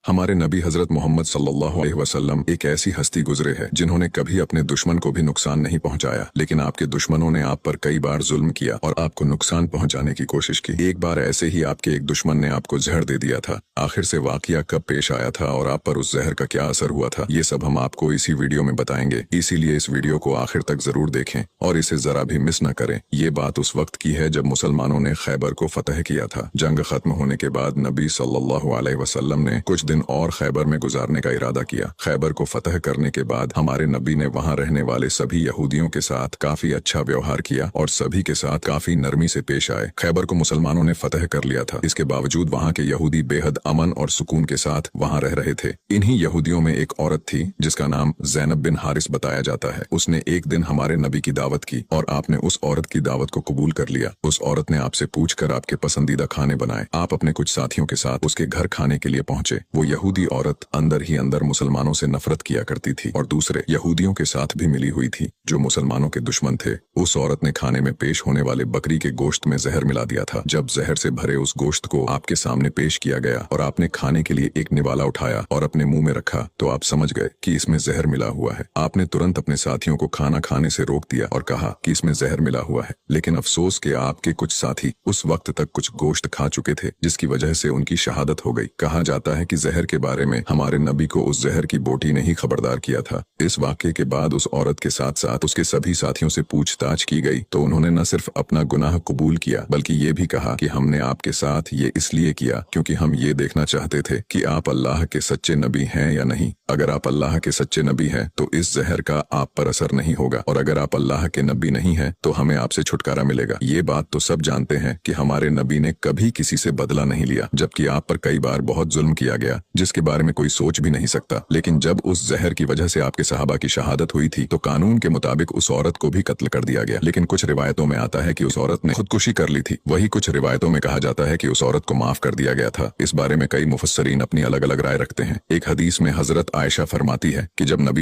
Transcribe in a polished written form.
हमारे नबी हजरत मोहम्मद सल्लल्लाहु अलैहि वसल्लम एक ऐसी हस्ती गुजरे है जिन्होंने कभी अपने दुश्मन को भी नुकसान नहीं पहुंचाया, लेकिन आपके दुश्मनों ने आप पर कई बार जुल्म किया और आपको नुकसान पहुंचाने की कोशिश की। एक बार ऐसे ही आपके एक दुश्मन ने आपको जहर दे दिया था। आखिर से वाकया कब पेश आया था और आप पर उस जहर का क्या असर हुआ था, ये सब हम आपको इसी वीडियो में बताएंगे। इसीलिए इस वीडियो को आखिर तक जरूर देखें और इसे जरा भी मिस न करें। ये बात उस वक्त की है जब मुसलमानों ने खैबर को फतह किया था। जंग खत्म होने के बाद नबी सल्लल्लाहु अलैहि वसल्लम ने कुछ दिन और खैबर में गुजारने का इरादा किया। खैबर को फतह करने के बाद हमारे नबी ने वहां रहने वाले सभी यहूदियों के साथ काफी अच्छा व्यवहार किया और सभी के साथ काफी नरमी से पेश आए। खैबर को मुसलमानों ने फतह कर लिया था, इसके बावजूद वहां के यहूदी बेहद अमन और सुकून के साथ वहां रह रहे थे। इन्हीं यहूदियों में एक औरत थी जिसका नाम ज़ैनब बिन हारिस बताया जाता है। उसने एक दिन हमारे नबी की दावत की और आपने उस औरत की दावत को कबूल कर लिया। उस औरत ने आपसे पूछकर आपके पसंदीदा खाने बनाए। आप अपने कुछ साथियों के साथ उसके घर खाने के लिए पहुंचे। वो यहूदी औरत अंदर ही अंदर मुसलमानों से नफरत किया करती थी और दूसरे यहूदियों के साथ भी मिली हुई थी जो मुसलमानों के दुश्मन थे। उस औरत ने खाने में पेश होने वाले बकरी के गोश्त में जहर मिला दिया था। जब जहर से भरे उस गोश्त को आपके सामने पेश किया गया और आपने खाने के लिए एक निवाला उठाया और अपने मुंह में रखा तो आप समझ गए कि इसमें जहर मिला हुआ है। आपने तुरंत अपने साथियों को खाना खाने से रोक दिया और कहा कि इसमें जहर मिला हुआ है, लेकिन अफसोस के आपके कुछ साथी उस वक्त तक कुछ गोश्त खा चुके थे जिसकी वजह से उनकी शहादत हो गई। कहा जाता है कि जहर के बारे में हमारे नबी को उस जहर की बोटी ने ही खबरदार किया था। इस वाक़ये के बाद उस औरत के साथ साथ उसके सभी साथियों से पूछताछ की गई तो उन्होंने न सिर्फ अपना गुनाह कबूल किया बल्कि ये भी कहा कि हमने आपके साथ ये इसलिए किया क्योंकि हम ये देखना चाहते थे कि आप अल्लाह के सच्चे नबी हैं या नहीं। अगर आप अल्लाह के सच्चे नबी हैं तो इस जहर का आप पर असर नहीं होगा और अगर आप अल्लाह के नबी नहीं हैं तो हमें आपसे छुटकारा मिलेगा। ये बात तो सब जानते हैं कि हमारे नबी ने कभी किसी से बदला नहीं लिया, जबकि आप पर कई बार बहुत जुल्म किया गया जिसके बारे में कोई सोच भी नहीं सकता। लेकिन जब उस जहर की वजह से आपके सहाबा की शहादत हुई थी तो कानून के मुताबिक उस औरत को भी कत्ल कर दिया गया। लेकिन कुछ रिवायतों में आता है कि उस औरत ने खुदकुशी कर ली थी। वही कुछ रिवायतों में कहा जाता है कि उस औरत को माफ कर दिया गया था। इस बारे में कई मुफस्सरीन अपनी अलग अलग राय रखते हैं। एक हदीस में हजरत आयशा फरमाती है कि जब नबी